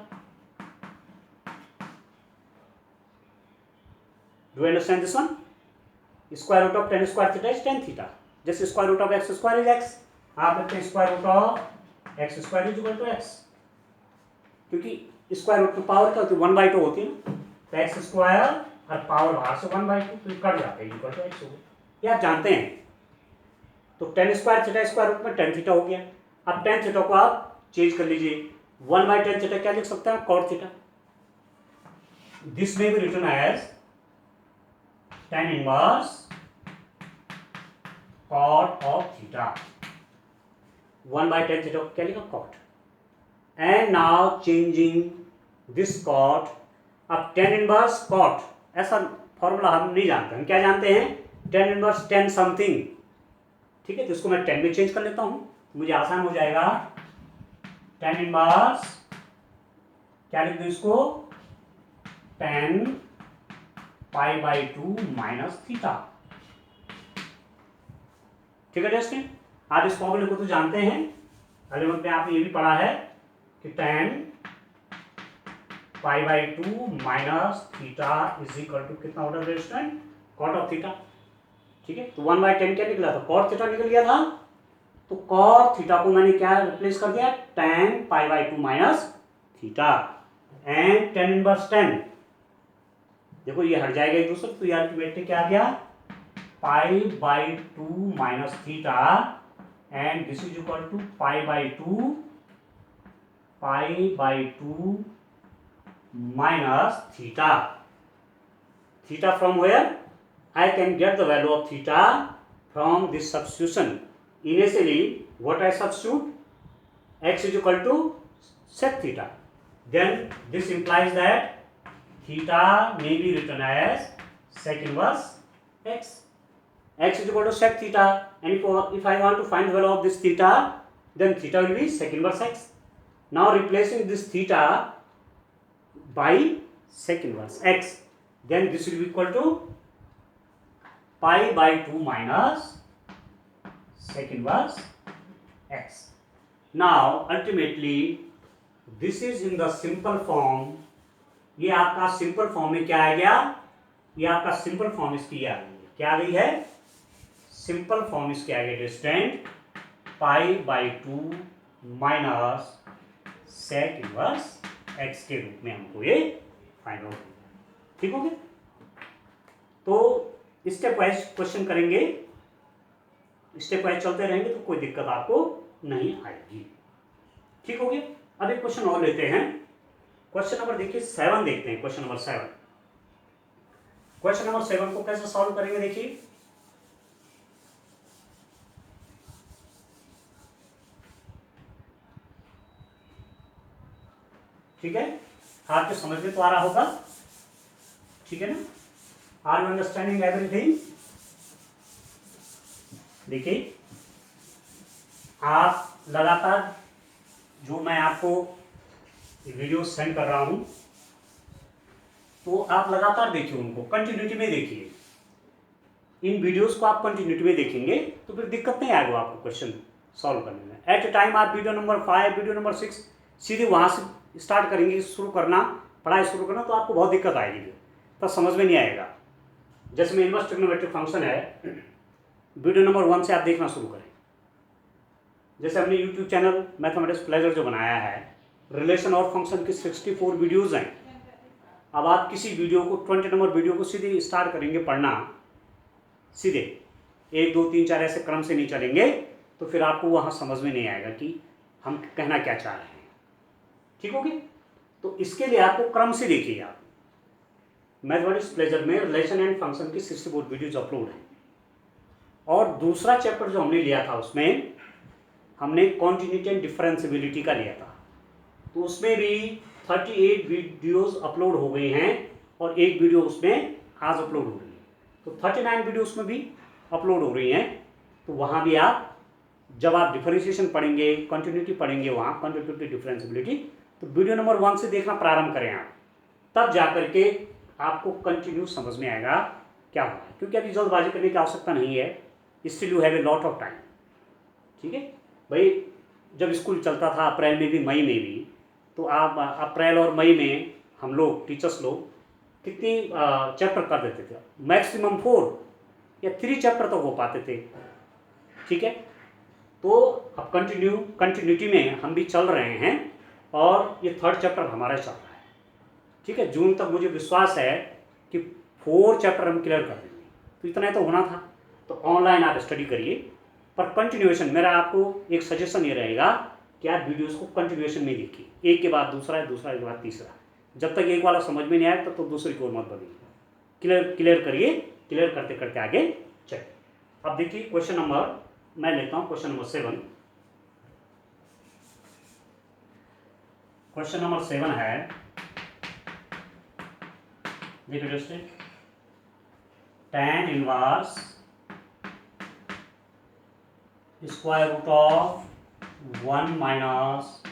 Do you understand this one? Square root of tan square theta is tan theta. जैसे square root of x square is x, आप लिखते हैं square root of x square is equal to x, क्योंकि square root में power क्या होती है, 1/2 होती है ना, तो x स्क्वायर और पावर बाहर से 1/2 तो कट जाते हैं, इक्वल टू x हो गया, ये आप जानते हैं। तो tan square theta square root में tan थीटा हो गया। अब tan थीटा को आप चेंज कर लीजिए, 1/tan थीटा क्या लिख सकते हैं, cot थीटा। दिस में भी written as tan inverse cot of theta, 1/tan theta क्या लिखा, cot, and now changing this cot, अब tan inverse cot ऐसा फॉर्मूला हम नहीं जानते, हम क्या जानते हैं, tan inverse tan समथिंग। ठीक है, तो इसको मैं tan में चेंज कर लेता हूं, मुझे आसान हो जाएगा। tan inverse क्या लिख दूं इसको, tan π/2 माइनस थीटा। ठीक है दोस्तों, आप इस फॉर्मूले को तो जानते हैं, अगले वक्त में आपने ये भी पढ़ा है कि tan π/2 minus theta is equal to कितना होता है स्टूडेंट, कॉट ऑफ थीटा। ठीक है, तो 1/10 क्या निकला था, कॉट थीटा निकल गया था, तो कॉट थीटा को मैंने क्या रिप्लेस कर दिया, tan π/2 minus theta, and tan inverse 10, देखो ये हट जाएगा एक दूसरे, तो ये अल्टीमेटली क्या आ गया, π/2 minus theta, and this is equal to π/2 minus theta. Theta from where, I can get the value of theta from this substitution. Initially what I substitute, x is equal to sec theta, then this implies that theta may be written as sec inverse x. X is equal to sec theta, and if I want to find the value of this theta, then theta will be sec inverse x. Now replacing this theta by sec inverse x, then this will be equal to π/2 minus sec inverse x. Now ultimately this is in the simple form, ये आपका simple form में क्या आ गया, ये आपका simple form इसकी आ गई, क्या आ गई है, सिंपल फॉर्म इसकी आ गई distant π/2 minus sec inverse x के रूप में हमको ये फाइंड आउट। ठीक हो गया, तो स्टेप वाइज क्वेश्चन करेंगे, स्टेप वाइज चलते रहेंगे तो कोई दिक्कत आपको नहीं आएगी। ठीक हो गया, अब एक क्वेश्चन और लेते हैं, क्वेश्चन नंबर देखिए 7 देखते हैं, क्वेश्चन नंबर 7। क्वेश्चन नंबर 7 को कैसे सॉल्व करेंगे देखिए, ठीक है, आपके समझ में तो आ रहा होगा, ठीक है ना, आर यू अंडरस्टैंडिंग एवरीथिंग। देखिए आप लगातार जो मैं आपको वीडियो सेंड कर रहा हूं, तो आप लगातार देखिए उनको, कंटिन्यूटी में देखिए, इन वीडियोस को आप कंटिन्यूटी में देखेंगे तो फिर दिक्कत नहीं आएगा आपको क्वेश्चन सॉल्व करने में। एट ए टाइम आप वीडियो नंबर 5 वीडियो नंबर 6 सीधे वहां से स्टार्ट करेंगे, शुरू करना, पढ़ाई शुरू करना, तो आपको बहुत दिक्कत आएगी, तब समझ में नहीं आएगा। जैसे में इनवर्स ट्रिग्नोमेट्रिक फंक्शन है, वीडियो नंबर 1 से आप देखना शुरू करें। जैसे हमने यूट्यूब चैनल मैथमेटिक्स प्लेजर जो बनाया है, रिलेशन और फंक्शन की 64 वीडियोज़ हैं, अब आप किसी वीडियो को 20 नंबर वीडियो को सीधे स्टार्ट करेंगे पढ़ना, सीधे 1 2 3 4 ऐसे क्रम से नहीं चलेंगे, तो फिर आपको वहाँ समझ में नहीं आएगा कि हम कहना क्या चाह रहे हैं। ठीक होगी? तो इसके लिए आपको क्रम से देखिए। आप मैथमेटिक्स प्लेजर में रिलेशन एंड फंक्शन की 64 वीडियोज अपलोड हैं, और दूसरा चैप्टर जो हमने लिया था उसमें हमने कॉन्टिन्यूटी एंड डिफरेंशिएबिलिटी का लिया था, तो उसमें भी 38 वीडियोस अपलोड हो गए हैं और एक वीडियो उसमें आज अपलोड हो रही है, तो 39 वीडियो उसमें भी अपलोड हो रही हैं। तो वहाँ भी आप जब आप डिफरेंशिएशन पढ़ेंगे, कंटिन्यूटी पढ़ेंगे, वहाँ कंटिन्यूटी डिफरेंशिएबिलिटी, तो वीडियो नंबर 1 से देखना प्रारंभ करें आप, तब जा करके आपको कंटिन्यू समझ में आएगा क्या हो रहा है, क्योंकि अभी जल्दबाजी करने की आवश्यकता नहीं है, still you have a lot of time. ठीक है भाई, जब स्कूल चलता था अप्रैल में भी मई में भी, तो आप अप्रैल और मई में हम लोग टीचर्स लोग कितनी चैप्टर कर देते थे, मैक्सिमम 4 या 3 चैप्टर तक हो पाते थे। ठीक है, तो अब कंटिन्यूटी में हम भी चल रहे हैं और ये 3rd चैप्टर हमारा चल रहा है। ठीक है, जून तक मुझे विश्वास है कि 4 चैप्टर हम क्लियर कर देंगे, तो इतना ही तो होना था। तो ऑनलाइन आप स्टडी करिए, पर कंटिन्यूएशन मेरा आपको एक सजेशन ये रहेगा कि आप वीडियोस को कंटिन्यूएशन में देखिए, एक के बाद दूसरा, दूसरा के बाद तीसरा, जब तक एक वाला समझ में नहीं आए तब तो दूसरी को मत बढ़िए, क्लियर करिए, क्लियर करते करते आगे चलिए। अब देखिए क्वेश्चन नंबर, मैं लेता हूँ क्वेश्चन नंबर 7। क्वेश्चन नंबर 7 है, देखिए दोस्तों, tan inverse square root of 1 minus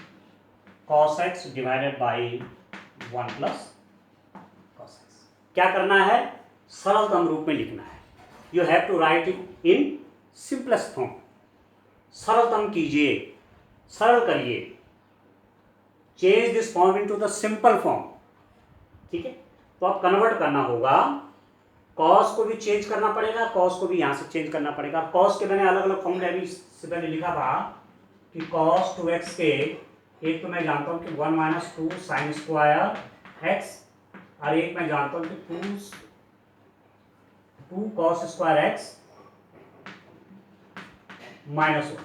cos x divided by 1 plus cos x। क्या करना है? सरलतम रूप में लिखना है। You have to write it in simplest form. सरलतम कीजिए, सरल करिए, change this form into the simple form. ठीक है, तो अब कन्वर्ट करना होगा, कॉस को भी चेंज करना पड़ेगा, कॉस को भी यहां से चेंज करना पड़ेगा। कॉस के मैंने अलग अलग फॉर्मूले अभी से पहले लिखा था कि cos 2x के एक तो मैं जानता हूं कि 1 माइनस 2 साइन स्क्वायर एक्स, और एक मैं जानता हूं कि 2 cos स्क्वायर एक्स माइनस 1।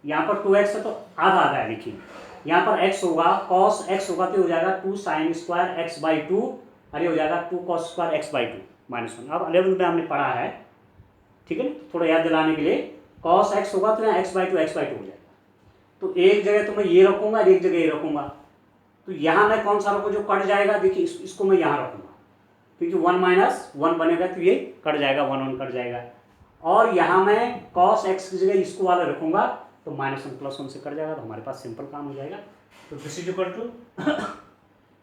यहां पर 2x है तो आधा आधा है, लिखिए यहाँ पर x होगा, cos x होगा तो हो जाएगा 2 साइन स्क्वायर एक्स बाई 2, और ये हो जाएगा 2 cos square x by 2 minus 1। अब 11 में हमने पढ़ा है, ठीक है, थोड़ा याद दिलाने के लिए, cos x होगा तो यहाँ x बाई 2 हो जाएगा। तो एक जगह तो मैं ये रखूंगा और एक जगह ये रखूंगा, तो यहाँ मैं कौन सा रखूँ जो कट जाएगा? देखिए इसको मैं यहाँ रखूंगा, क्योंकि 1 माइनस 1 बनेगा तो ये कट जाएगा, 1 1 कट जाएगा। और यहाँ मैं cos x की जगह इसको वाला रखूंगा तो -1 + 1 से कट जाएगा, तो हमारे पास सिंपल काम हो जाएगा। तो this is equal to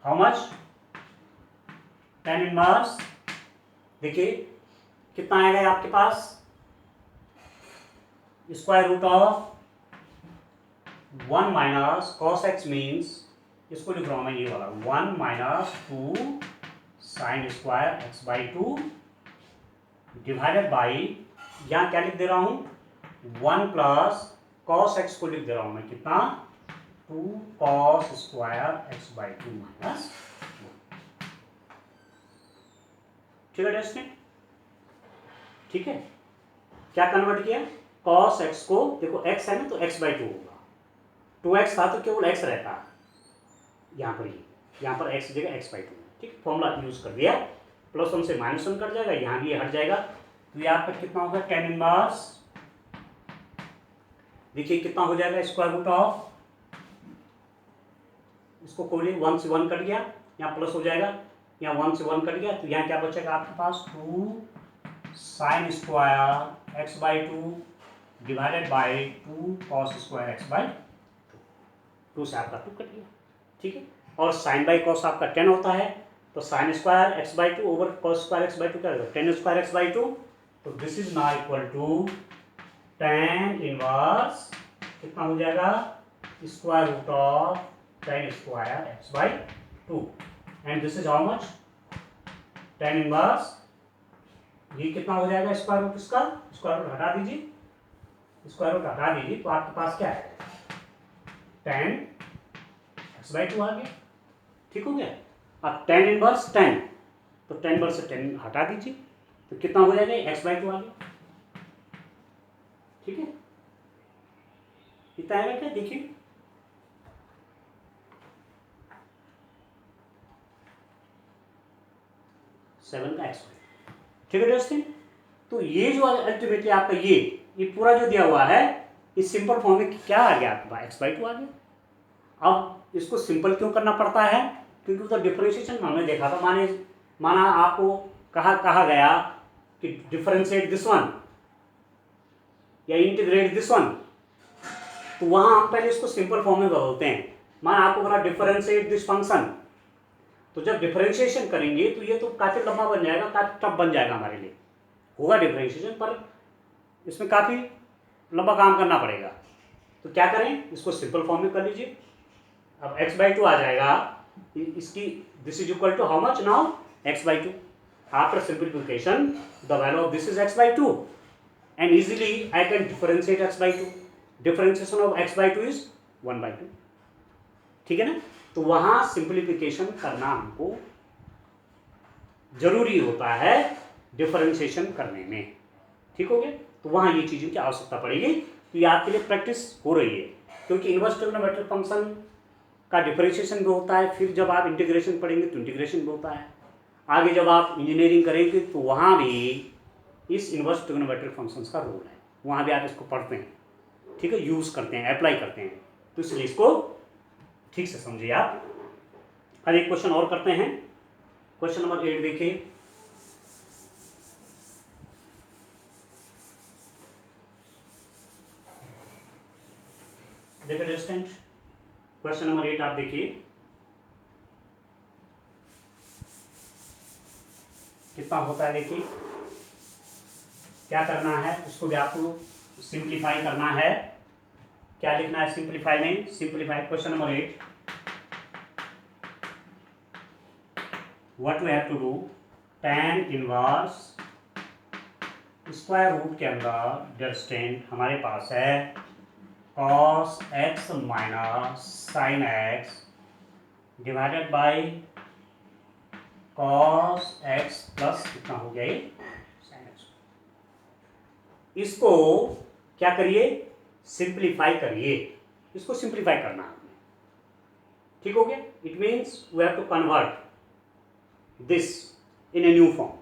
how much? tan inverse, देखिए कितना आएगा आपके पास, square root of 1 minus cos x means, इसको लिख रहा हूं मैं ये वाला 1 minus 2 sine square x by 2 divided by, यहाँ क्या लिख दे रहा हूं 1 प्लस cos x को लिख दे रहा हूं मैं कितना 2 cos square x by 2 minus, ठीक है टेस्ट में, ठीक है। क्या कन्वर्ट किया? cos x को, देखो x है ना तो x बाई 2 होगा, 2x था तो केवल x रहता, यहाँ पर ही, यहाँ पर x जगह x बाई 2, ठीक, फॉर्मूला यूज कर दिया, +1 से -1 कट जाएगा, यहाँ भी हट जाएगा, तो ये आपका कितना होगा tan इनवर्स, देखिए कितना हो जाएगा स्क्वायर रूट ऑफ, इसको खोलिए 1 से 1 कट गया, यहाँ प्लस हो जाएगा, यहाँ 1 से 1 कट गया, तो यहाँ क्या बचेगा आपके पास 2 sine square x by 2 divided by 2 cos square x by 2 से आपका 2 कट गया, ठीक है। और साइन बाई कॉस आपका 10 होता है, तो sine square x by 2 over cos square x by 2 क्या होगा 10 स्क्वायर एक्स बाई 2, तो this is now equal to tan inverse कितना हो जाएगा square root of tan square x by 2, and this is how much tan inverse, ये कितना हो जाएगा स्क्वायर रूट, इसका स्क्वायर रूट हटा दीजिए, स्क्वायर रूट हटा दीजिए, तो आपके पास क्या है tan एक्स बाई 2 आ गया, ठीक हो गया। अब tan इनवर्स 10, तो tan इनवर्स से 10 हटा दीजिए, तो कितना हो जाएगा, x/2 आ गया। ठीक है, कितना आएगा क्या देखिए, 7 का x/2। ठीक है दोस्तों, तो ये जो अल्टीमेटली आपका ये पूरा जो दिया हुआ है, इस सिंपल फॉर्म में क्या आ गया आपका, x/2 आ गया। अब इसको सिंपल क्यों करना पड़ता है, क्योंकि तो डिफरेंशिएशन हमने देखा था, माना आपको कहा गया कि डिफरेंशिएट दिस वन या इंटीग्रेट दिस वन, तो वहां हम पहले इसको सिंपल फॉर्म में बदलते हैं। माना आपको बोला डिफरेंशिएट दिस फंक्शन, तो जब डिफरेंशिएशन करेंगे तो ये तो काफी लंबा बन जाएगा, काफी टफ बन जाएगा हमारे लिए, होगा डिफरेंशिएशन, पर इसमें काफी लंबा काम करना पड़ेगा। तो क्या करें, इसको सिंपल फॉर्म में कर लीजिए। अब x/2 आ जाएगा, इसकी this is equal to how much now, x/2। After simplification the value of this is x/2 and easily I can differentiate x/2। Differentiation of x/2 is 1/2। ठीक है ना, तो वहां सिंप्लीफिकेशन करना हमको जरूरी होता है डिफरेंशिएशन करने में। ठीक हो गया, तो वहां ये चीज़ों की आवश्यकता पड़ेगी, तो ये आपके लिए प्रैक्टिस हो रही है, क्योंकि इनवर्स ट्रिग्नोमेट्रिक फंक्शन का डिफरेंशिएशन भी होता है, फिर जब आप इंटीग्रेशन पढ़ेंगे तो इंटीग्रेशन भी होता है, आगे जब आप इंजीनियरिंग करेंगे तो वहाँ भी इस इनवर्स ट्रिग्नोमेट्रिक फंक्शंस का रोल है, वहाँ भी आप इसको पढ़ते हैं। ठीक है, यूज़ करते हैं, अप्लाई करते हैं, तो इसलिए इसको ठीक से समझिए आप। अब एक क्वेश्चन और करते हैं, क्वेश्चन नंबर 8 देखिए। देखिए डिस्टेंट, क्वेश्चन नंबर 8 आप देखिए, कितना होता है, देखिए क्या करना है, उसको भी आपको सिंप्लीफाई करना है। क्या लिखना है सिंप्लीफाई में, simplify question number 8, what we have to do, tan inverse square root के अंदर डिस्टेंट हमारे पास है cos x minus sin x divided by cos x plus कितना हो गया ये sin x। इसको क्या करिए, सिंप्लीफाई करिए, इसको सिंप्लीफाई करना है। ठीक हो गया, it means we have to convert this in a new form.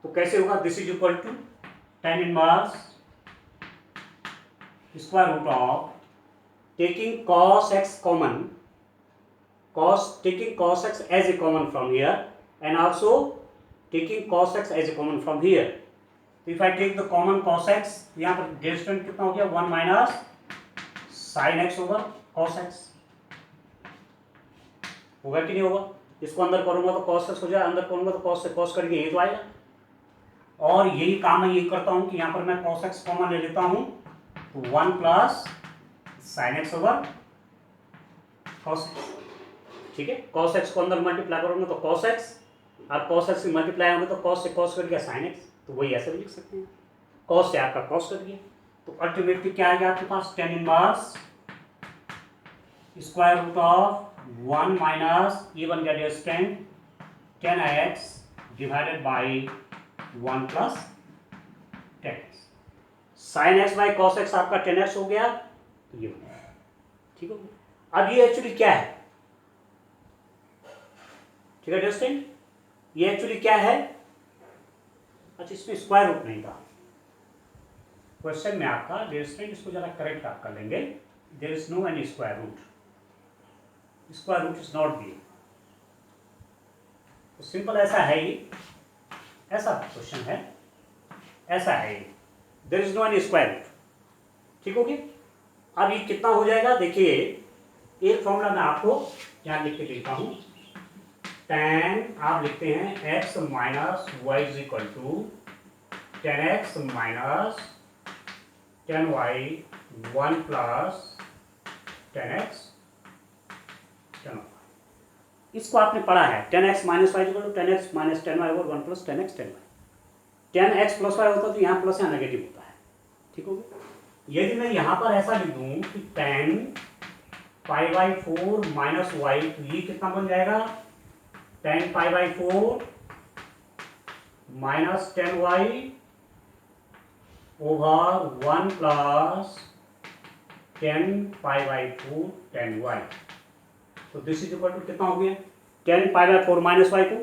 तो कैसे होगा, this is equal to tan inverse square root of taking cos x common, taking cos x as a common from here and also taking cos x as a common from here. So if I take the common cos x, यहाँ पर distant कितना हो गया, 1 minus sin x over cos x, होगा कि नहीं होगा। इसको अंदर करूंगा तो cos x हो जाए, अंदर करूंगा तो cos से cos करके यही तो आएगा, और यही काम मैं यही करता हूं कि यहाँ पर मैं cos x कॉमन ले लेता हूं, तो 1 plus sin x over cos x। ठीक है, cos x को अंदर मल्टीप्लाई करूंगा तो cos x, और cos x से मल्टीप्लाई होंगे तो cos से cos कर दिया sin x, तो वही ऐसे भी लिख सकते हैं, cos से आपका cos कर दिया, तो अल्टीमेटली क्या आ गया आपके पास, tan inverse square root of 1 minus ये बन गया distant tan x divided by 1 plus tan x, sin x by cos x आपका tan x हो गया, तो ये बन गया। ठीक हो गया, अब ये एक्चुअली क्या है, ठीक है डिस्टेंट, ये एक्चुअली क्या है, अच्छा इसमें स्क्वायर रूट नहीं था क्वेश्चन में आपका डिस्टेंट, इसको जरा करेक्ट आप कर लेंगे, there is no any square root, square root is not given, तो सिंपल ऐसा है ही, ऐसा क्वेश्चन है, ऐसा है, there is no any square root. ठीक हो गया, अब ये कितना हो जाएगा, देखिए एक फॉर्मूला मैं आपको यहाँ लिख के देता हूँ, tan आप लिखते हैं x minus y is equal to tan x minus tan y 1 plus tan x tan y, इसको आपने पढ़ा है, tan x minus y equal to tan x minus tan y over 1 plus tan x tan y, tan x plus y होता है तो यहाँ plus यहाँ negative होता है। ठीक हो गया, यदि मैं यहाँ पर ऐसा लिख दूँ कि tan π/4 माइनस वाई, तो ये कितना बन जाएगा, 10 π/4 minus 10y over 1 plus 10 π/4 10y। तो दिस इज इक्वल टू कितना हो गया, 10 π/4 माइनस वाई को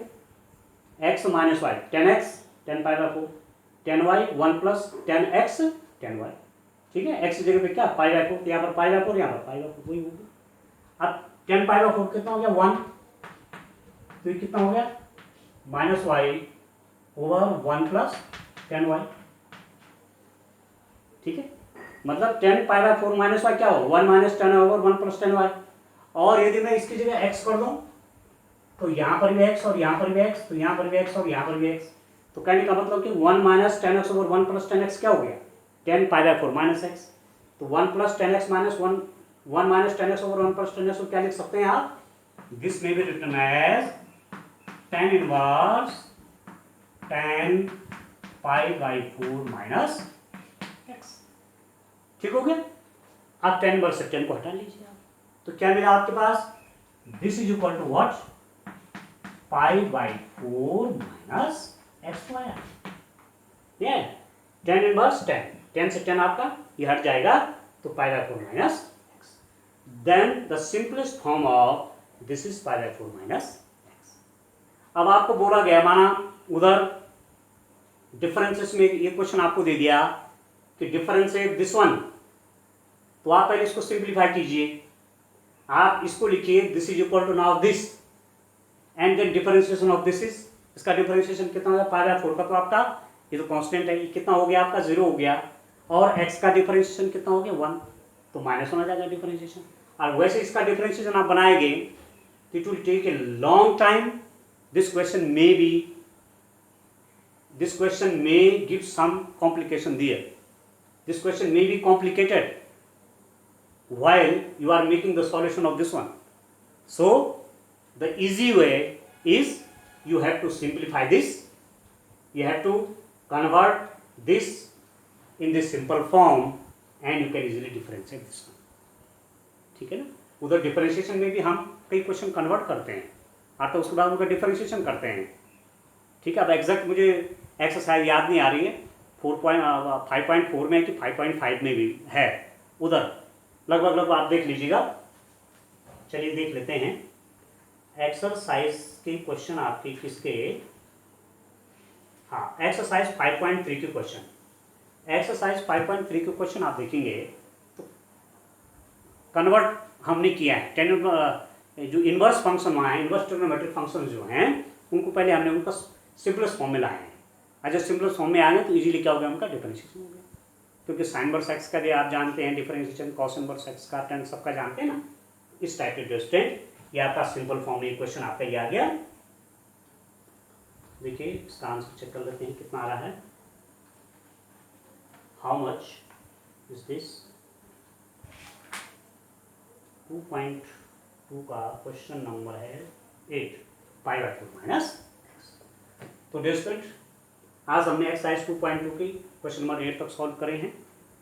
x minus y 10x 10 π/4 10y 1 plus 10x 10y, ठीक है। x की जगह पे क्या π/4, यहाँ पर π/4 यहाँ पर π/4 वही होगा। अब 10 π/4 कितना हो गया 1, तो ये कितना हो गया minus Y over 1 plus 10y, ठीक है। मतलब 10 π/4 माइनस वाई क्या हो 1 माइनस 10 ओवर 1 प्लस 10y। और यदि मैं इसकी जगह x कर दूं तो यहाँ पर भी x और यहाँ पर भी x, तो यहाँ पर भी x और यहाँ पर भी x, तो कहने का मतलब कि 1 minus 10x over 1 plus 10x क्या हो गया 10 π/4 माइनस x। तो 1 plus 10x minus 1 minus 10x over 1 plus 10x को क्या लिख सकते हैं आप, this may be written as tan inverse 10 π/4 minus x, ठीक हो गया। अब 10 इनवर्स से 10 को हटा लीजिए आप, तो क्या मिला आपके पास, this is equal to what π/4 minus x square, ये 10 इनवर्स 10 से 10 आपका ये हट जाएगा, तो π/4 minus x। Then the simplest form of this is π/4 minus x। अब आपको बोला गया, माना उधर डिफरेंसेस में ये क्वेश्चन आपको दे दिया कि डिफरेंशिएट दिस वन, तो आप पहले इसको सिंप्लीफाई कीजिए, आप इसको लिखिए this is equal to now this and then differentiation of this is, इसका डिफरेंशिएशन कितना होगा π/4 का, तो आपका ये तो कांस्टेंट है, ये कितना हो गया आपका 0 हो गया, और x का डिफरेंशिएशन कितना हो गया 1, तो माइनस होना जाएगा डिफरेंशिएशन। और वैसे इसका डिफरेंशिएशन आप बनाएंगे तो it will take a long time, दिस question may give some complication there, this question may be complicated while you are making the solution of this one. So the easy way is you have to simplify this, you have to convert this in this simple form and you can easily differentiate this one, ठीक है ना। उधर differentiation में भी हम कई question convert करते हैं और तो उसके बाद उनका डिफरेंशिएशन करते हैं, ठीक है। अब एग्जैक्ट मुझे एक्सरसाइज याद नहीं आ रही है, 5.4 में कि 5.5 में भी है, उधर लगभग आप देख लीजिएगा। चलिए देख लेते हैं एक्सरसाइज के क्वेश्चन आपके किसके, हाँ एक्सरसाइज 5.3 के क्वेश्चन, एक्सरसाइज 5.3 के क्वेश्चन आप देखेंगे तो कन्वर्ट हमने किया है, जो इन्वर्स फंक्शन वहाँ है, इन्वर्स ट्रिग्नोमेट्रिक फंक्शन जो हैं उनको पहले हमने उनका सिंपलेस्ट फॉर्म में लाए हैं, और जब सिंपलेस्ट फॉर्म में आ गए तो इजीली क्या हो गया उनका डिफरेंशिएशन हो गया, क्योंकि साइन इनवर्स एक्स का भी आप जानते हैं डिफरेंशिएशन, कॉस इनवर्स एक्स का, टेन सबका जानते हैं ना, इस टाइप के स्टूडेंट ये आपका सिंपल फॉर्म में क्वेश्चन आपका ये आ गया। देखिए इसका आंसर चेक कर लेते हैं कितना आ रहा है, हाउ मच इज दिस, 2.2 का क्वेश्चन नंबर है 8 π/4 माइनस। तो डियर स्टूडेंट आज हमने एक्सरसाइज 2.2 की क्वेश्चन नंबर 8 तक सॉल्व करे हैं।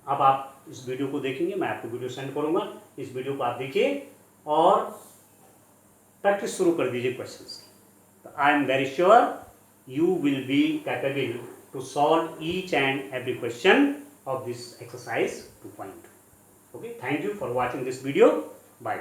अब आप इस वीडियो को देखेंगे, मैं आपको वीडियो सेंड करूंगा, इस वीडियो को आप देखिए और प्रैक्टिस शुरू कर दीजिए क्वेश्चंस की। तो I am very sure you will be capable to solve each and every question of this exercise 2.2. Okay, thank you for watching this video. Bye.